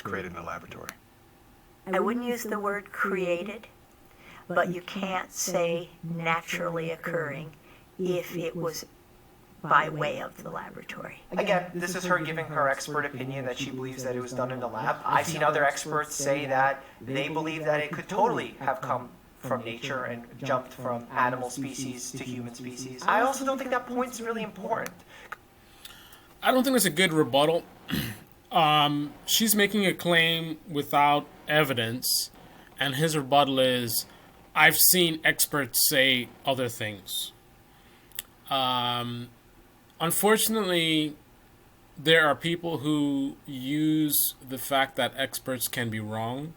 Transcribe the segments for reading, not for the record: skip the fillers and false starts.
created in a laboratory. I wouldn't use the word created, but you can't say naturally occurring if it was by way of the laboratory. Again, this is her giving her expert opinion that she believes that it was done in the lab. I've seen other experts say that they believe that it could totally have come from nature and jumped from animal species to human species. I also don't think that point's really important. I don't think that's a good rebuttal. She's making a claim without evidence, and his rebuttal is, I've seen experts say other things. Unfortunately, there are people who use the fact that experts can be wrong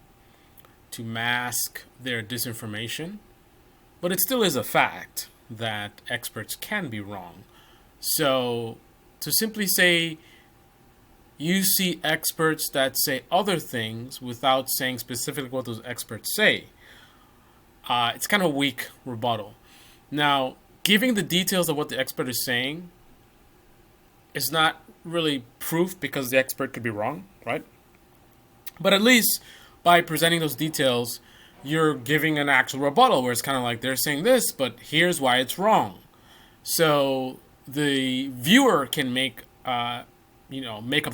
to mask their disinformation, but it still is a fact that experts can be wrong. So to simply say you see experts that say other things without saying specifically what those experts say, it's kind of a weak rebuttal. Now, giving the details of what the expert is saying is not really proof because the expert could be wrong, right? But at least by presenting those details, you're giving an actual rebuttal where it's kind of like they're saying this, but here's why it's wrong. So the viewer can make up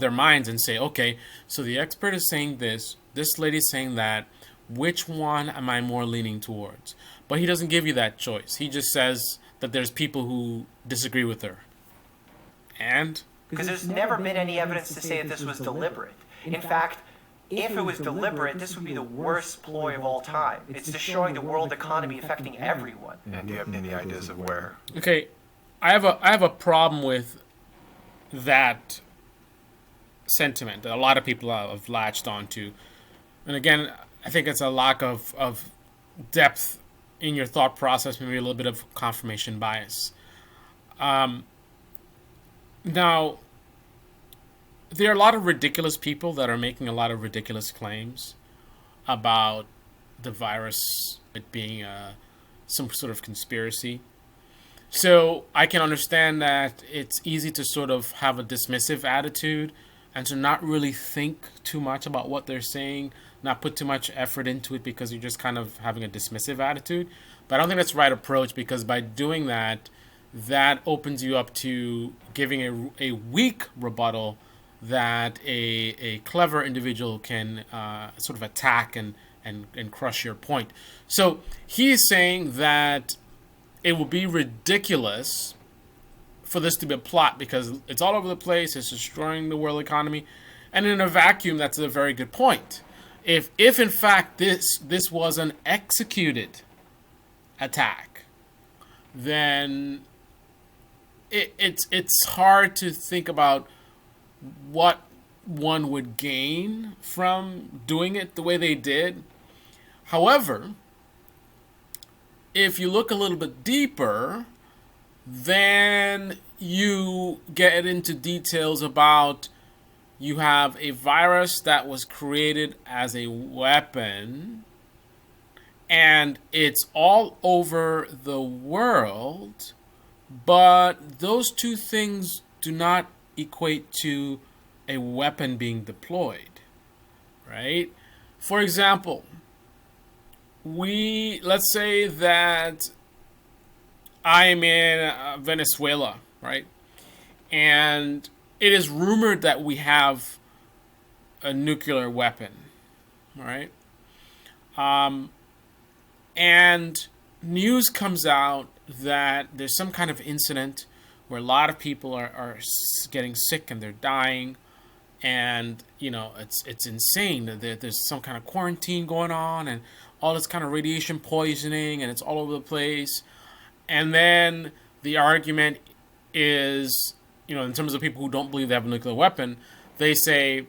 their minds and say, okay, so the expert is saying this lady's saying that, which one am I more leaning towards? But he doesn't give you that choice. He just says that there's people who disagree with her. And? Because there's never been any evidence to say that this was deliberate. In fact, if it was deliberate, this would be the worst ploy of all time. It's destroying the world economy, affecting everyone. And do you have any ideas of where? Okay, I have a problem with that sentiment that a lot of people have latched onto. And again, I think it's a lack of depth in your thought process, maybe a little bit of confirmation bias. Now, there are a lot of ridiculous people that are making a lot of ridiculous claims about the virus, it being some sort of conspiracy. So I can understand that it's easy to sort of have a dismissive attitude and to not really think too much about what they're saying, not put too much effort into it because you're just kind of having a dismissive attitude. But I don't think that's the right approach, because by doing that, that opens you up to giving a weak rebuttal that a clever individual can sort of attack and crush your point. So he's saying that it will be ridiculous for this to be a plot because it's all over the place, it's destroying the world economy, and in a vacuum, that's a very good point. If in fact this was an executed attack, then it's hard to think about what one would gain from doing it the way they did. However, if you look a little bit deeper, then you get into details about you have a virus that was created as a weapon, and it's all over the world, but those two things do not equate to a weapon being deployed, right? For example, let's say that I'm in Venezuela, right? And it is rumored that we have a nuclear weapon, right? And news comes out that there's some kind of incident where a lot of people are getting sick and they're dying, and it's insane. There's some kind of quarantine going on and all this kind of radiation poisoning, and it's all over the place. And then the argument is, in terms of people who don't believe they have a nuclear weapon, they say,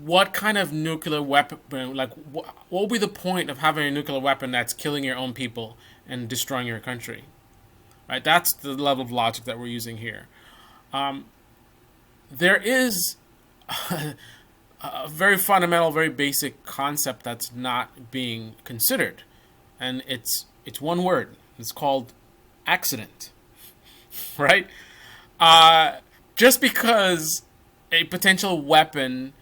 what kind of nuclear weapon, like, what would be the point of having a nuclear weapon that's killing your own people and destroying your country? Right? That's the level of logic that we're using here. There is a very fundamental, very basic concept that's not being considered. And it's one word. It's called accident. Right? Just because a potential weapon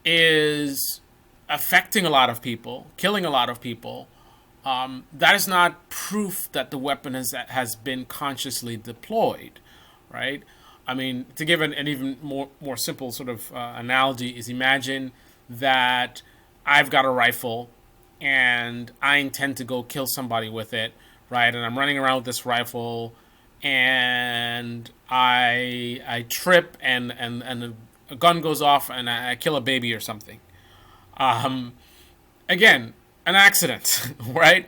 is affecting a lot of people, killing a lot of people, that is not proof that the weapon has been consciously deployed, right? I mean, to give an even more simple sort of analogy is, imagine that I've got a rifle and I intend to go kill somebody with it, right? And I'm running around with this rifle, and I trip, and a gun goes off, and I kill a baby or something. Again, an accident, right?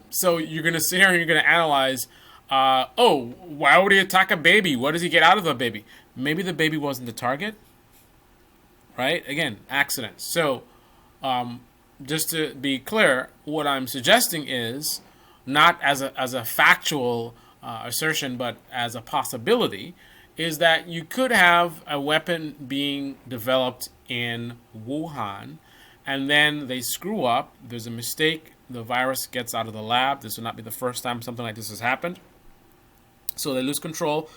So you're gonna sit here and you're gonna analyze. Oh, why would he attack a baby? What does he get out of a baby? Maybe the baby wasn't the target, right? Again, accident. So, just to be clear, what I'm suggesting is not as a factual assertion, but as a possibility, is that you could have a weapon being developed in Wuhan, and then they screw up. There's a mistake. The virus gets out of the lab. This will not be the first time something like this has happened. So they lose control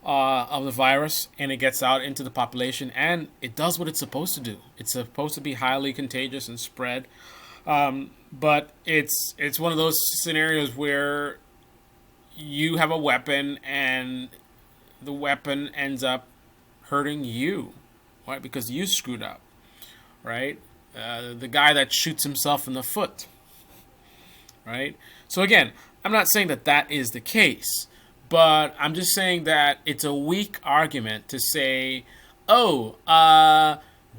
of the virus, and it gets out into the population, and it does what it's supposed to do. It's supposed to be highly contagious and spread. But it's one of those scenarios where you have a weapon, and the weapon ends up hurting you, right? Because you screwed up, right? The guy that shoots himself in the foot, right? So again, I'm not saying that is the case, but I'm just saying that it's a weak argument to say, oh,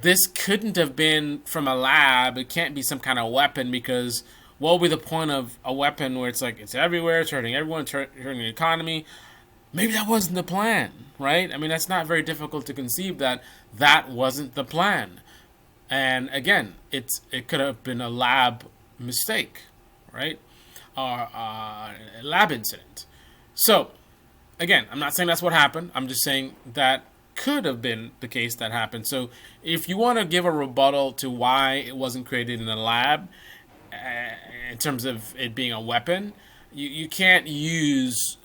this couldn't have been from a lab. It can't be some kind of weapon, because what will be the point of a weapon where it's like it's everywhere, it's hurting everyone, it's hurting the economy? Maybe that wasn't the plan, right? I mean, that's not very difficult to conceive that wasn't the plan. And again, it could have been a lab mistake, right? Or a lab incident. So, again, I'm not saying that's what happened. I'm just saying that could have been the case that happened. So if you want to give a rebuttal to why it wasn't created in a lab, in terms of it being a weapon, you can't use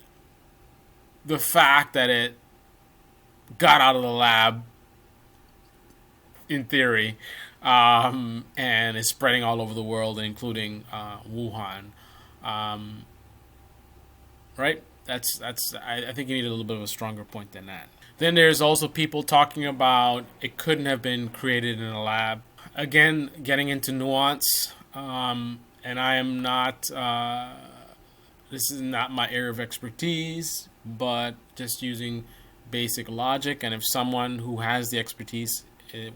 the fact that it got out of the lab, in theory, and is spreading all over the world, including Wuhan. Right? I think you need a little bit of a stronger point than that. Then there's also people talking about it couldn't have been created in a lab. Again, getting into nuance, and I am not, this is not my area of expertise, but just using basic logic. And if someone who has the expertise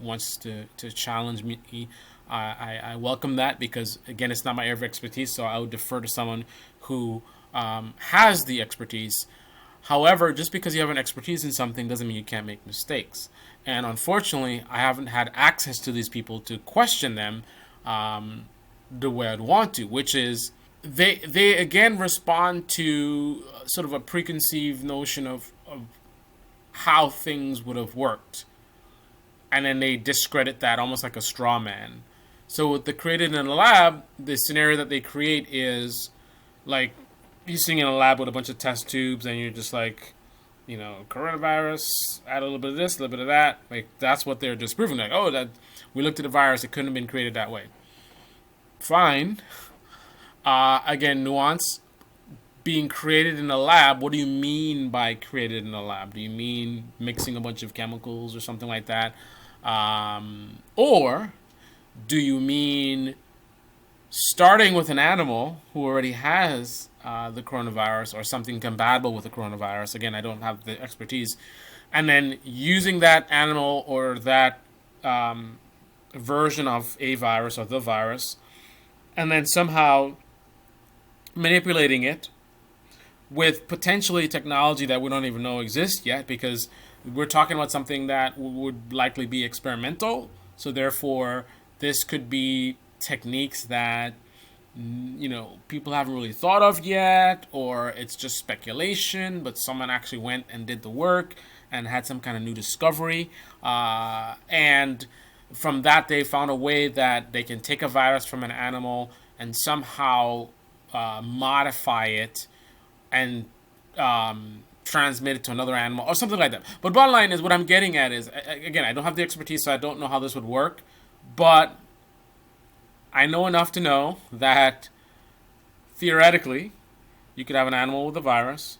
wants to challenge me, I welcome that, because again, it's not my area of expertise, so I would defer to someone who has the expertise. However, just because you have an expertise in something doesn't mean you can't make mistakes. And unfortunately, I haven't had access to these people to question them the way I'd want to, which is they again respond to sort of a preconceived notion of how things would have worked. And then they discredit that almost like a straw man. So with the created in a lab, the scenario that they create is like you're sitting in a lab with a bunch of test tubes, and you're just like, coronavirus, add a little bit of this, a little bit of that. Like, that's what they're disproving. Like, oh, that we looked at the virus, it couldn't have been created that way. Fine. Again, nuance. Being created in a lab, what do you mean by created in a lab? Do you mean mixing a bunch of chemicals or something like that? Or do you mean starting with an animal who already has the coronavirus or something compatible with the coronavirus? Again, I don't have the expertise. And then using that animal or that version of a virus or the virus, and then somehow manipulating it with potentially technology that we don't even know exists yet, because we're talking about something that would likely be experimental. So therefore, this could be techniques that people haven't really thought of yet, or it's just speculation, but someone actually went and did the work and had some kind of new discovery. And from that, they found a way that they can take a virus from an animal and somehow modify it and transmit it to another animal or something like that. But bottom line is, what I'm getting at is, again, I don't have the expertise, so I don't know how this would work, but I know enough to know that theoretically you could have an animal with a virus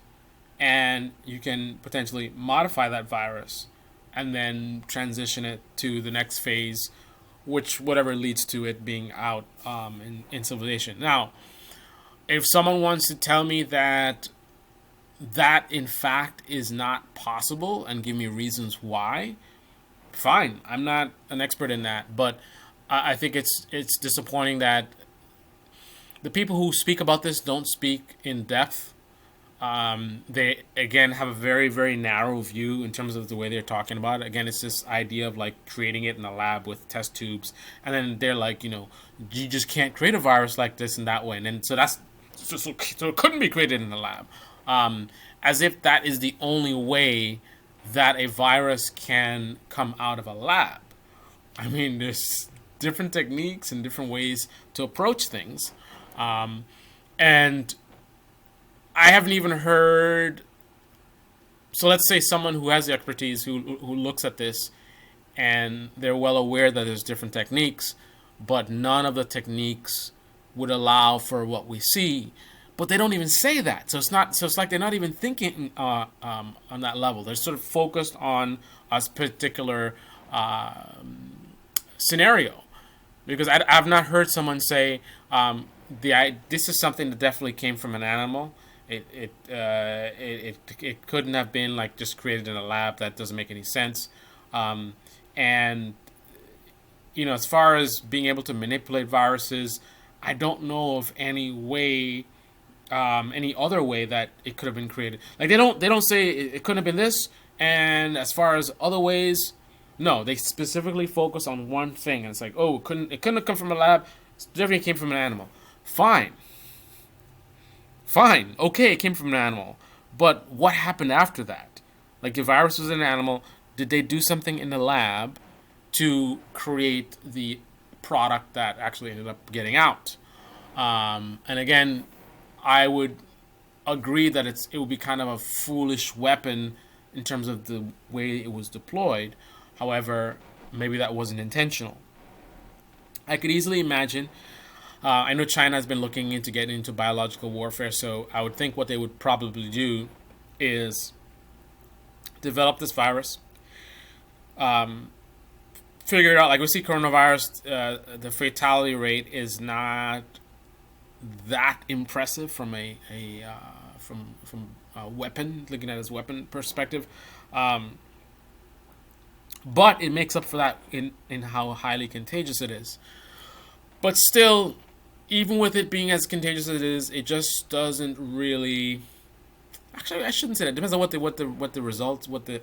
and you can potentially modify that virus and then transition it to the next phase, which whatever leads to it being out in civilization. Now, if someone wants to tell me that in fact is not possible and give me reasons why, fine. I'm not an expert in that, but I think it's disappointing that the people who speak about this don't speak in depth. They, again, have a very, very narrow view in terms of the way they're talking about it. Again, it's this idea of like creating it in a lab with test tubes. And then they're like, you just can't create a virus like this in that way. And then, so it couldn't be created in a lab. As if that is the only way that a virus can come out of a lab. I mean, there's different techniques and different ways to approach things. And I haven't even heard. So let's say someone who has the expertise, who looks at this, and they're well aware that there's different techniques, but none of the techniques would allow for what we see. But they don't even say that. So it's like they're not even thinking on that level. They're sort of focused on a particular scenario. Because I've not heard someone say this is something that definitely came from an animal. It couldn't have been like just created in a lab. That doesn't make any sense. And as far as being able to manipulate viruses, I don't know of any way, any other way that it could have been created. Like they don't say it couldn't have been this. And as far as other ways, no, they specifically focus on one thing. And it's like, oh, it couldn't have come from a lab. It definitely came from an animal. Fine. Okay, it came from an animal. But what happened after that? Like, the virus was an animal. Did they do something in the lab to create the product that actually ended up getting out? And again, I would agree that it would be kind of a foolish weapon in terms of the way it was deployed. However, maybe that wasn't intentional. I could easily imagine. I know China has been looking into getting into biological warfare, so I would think what they would probably do is develop this virus, figure it out. Like we see coronavirus, the fatality rate is not that impressive from a weapon, looking at its weapon perspective. But it makes up for that in how highly contagious it is. But still, even with it being as contagious as it is, it just doesn't really. Actually, I shouldn't say that. It depends on what the results, what the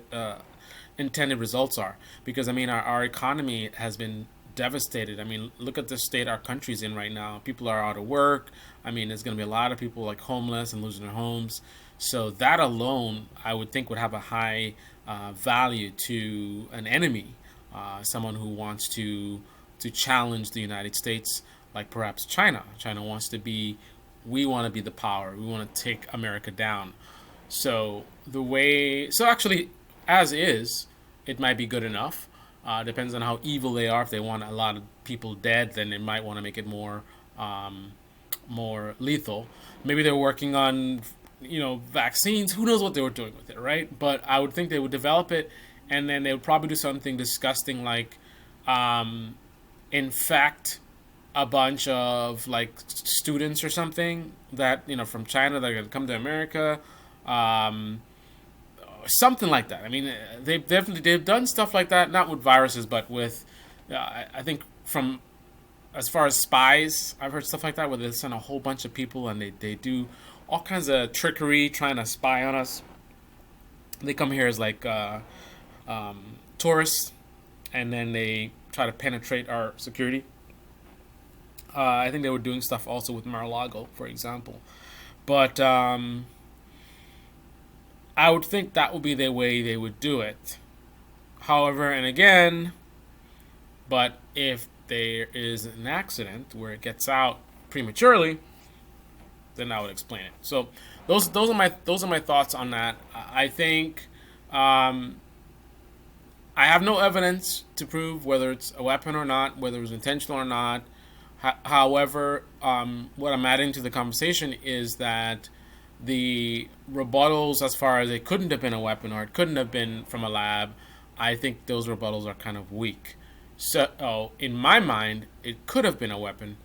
intended results are. Because I mean, our economy has been devastated. I mean, look at the state our country's in right now. People are out of work. I mean, there's going to be a lot of people like homeless and losing their homes. So that alone, I would think, would have a high value to an enemy, someone who wants to challenge the United States, like perhaps China. China wants to be, we want to be the power. We want to take America down. So actually, as is, it might be good enough. Depends on how evil they are. If they want a lot of people dead, then they might want to make it more lethal. Maybe they're working on vaccines. Who knows what they were doing with it, right? But I would think they would develop it, and then they would probably do something disgusting like infect a bunch of like students or something that from China that are going to come to America, something like that. I mean, they've done stuff like that, not with viruses, but with I think from as far as spies, I've heard stuff like that where they send a whole bunch of people and they do all kinds of trickery trying to spy on us. They come here as like tourists, and then they try to penetrate our security. I think they were doing stuff also with Mar-a-Lago, for example. But I would think that would be the way they would do it. However, and again, but if there is an accident where it gets out prematurely, then I would explain it. So those are my thoughts on that. I think I have no evidence to prove whether it's a weapon or not, whether it was intentional or not. However, what I'm adding to the conversation is that the rebuttals, as far as it couldn't have been a weapon or it couldn't have been from a lab, I think those rebuttals are kind of weak. So, in my mind, it could have been a weapon,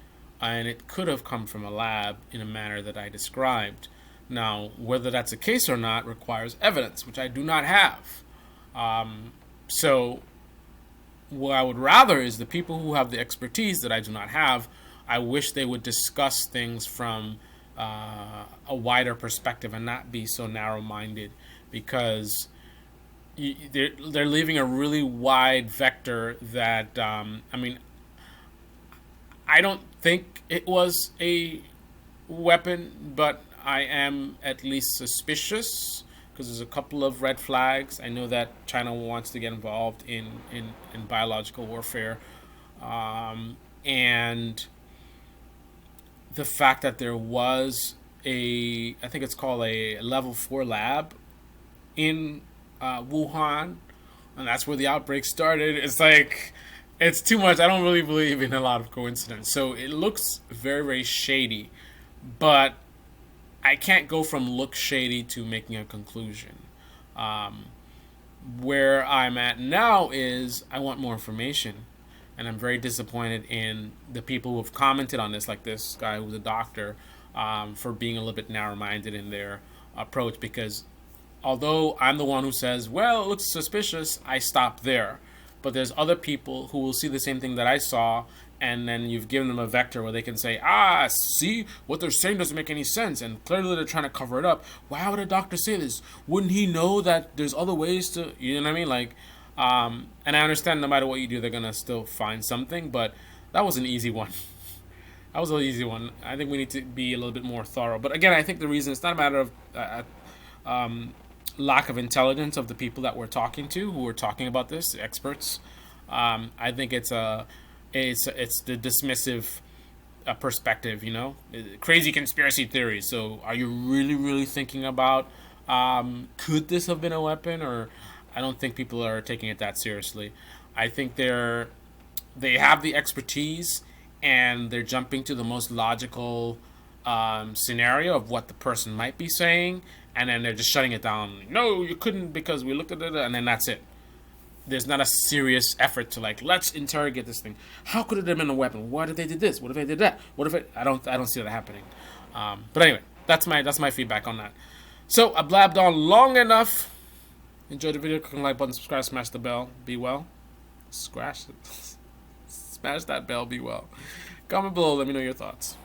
and it could have come from a lab in a manner that I described. Now, whether that's the case or not requires evidence, which I do not have. So, what I would rather is the people who have the expertise that I do not have, I wish they would discuss things from a wider perspective and not be so narrow-minded, because they're leaving a really wide vector that, I don't think it was a weapon, but I am at least suspicious because there's a couple of red flags. I know that China wants to get involved in biological warfare, and the fact that there was I think it's called a level 4 lab in Wuhan, and that's where the outbreak started. It's like, it's too much. I don't really believe in a lot of coincidence. So it looks very, very shady, but I can't go from look shady to making a conclusion. Where I'm at now is I want more information, and I'm very disappointed in the people who have commented on this, like this guy who's a doctor, for being a little bit narrow-minded in their approach, because although I'm the one who says, well, it looks suspicious, I stop there. But there's other people who will see the same thing that I saw, and then you've given them a vector where they can say, see, what they're saying doesn't make any sense, and clearly they're trying to cover it up. Why would a doctor say this? Wouldn't he know that there's other ways to, you know what I mean? Like, and I understand no matter what you do, they're going to still find something, but that was an easy one. That was an easy one. I think we need to be a little bit more thorough. But again, I think the reason, it's not a matter of lack of intelligence of the people that we're talking to, who are talking about this, the experts. I think it's the dismissive perspective, crazy conspiracy theories. So are you really, really thinking about, could this have been a weapon? Or I don't think people are taking it that seriously. I think they have the expertise, and they're jumping to the most logical scenario of what the person might be saying, and then they're just shutting it down. No, you couldn't because we looked at it, and then that's it. There's not a serious effort to, like, let's interrogate this thing. How could it have been a weapon? What if they did this? What if they did that? What if it? I don't see that happening. But anyway, that's my feedback on that. So I blabbed on long enough. Enjoy the video. Click on the like button, subscribe, smash the bell. Be well. Smash that bell. Be well. Comment below. Let me know your thoughts.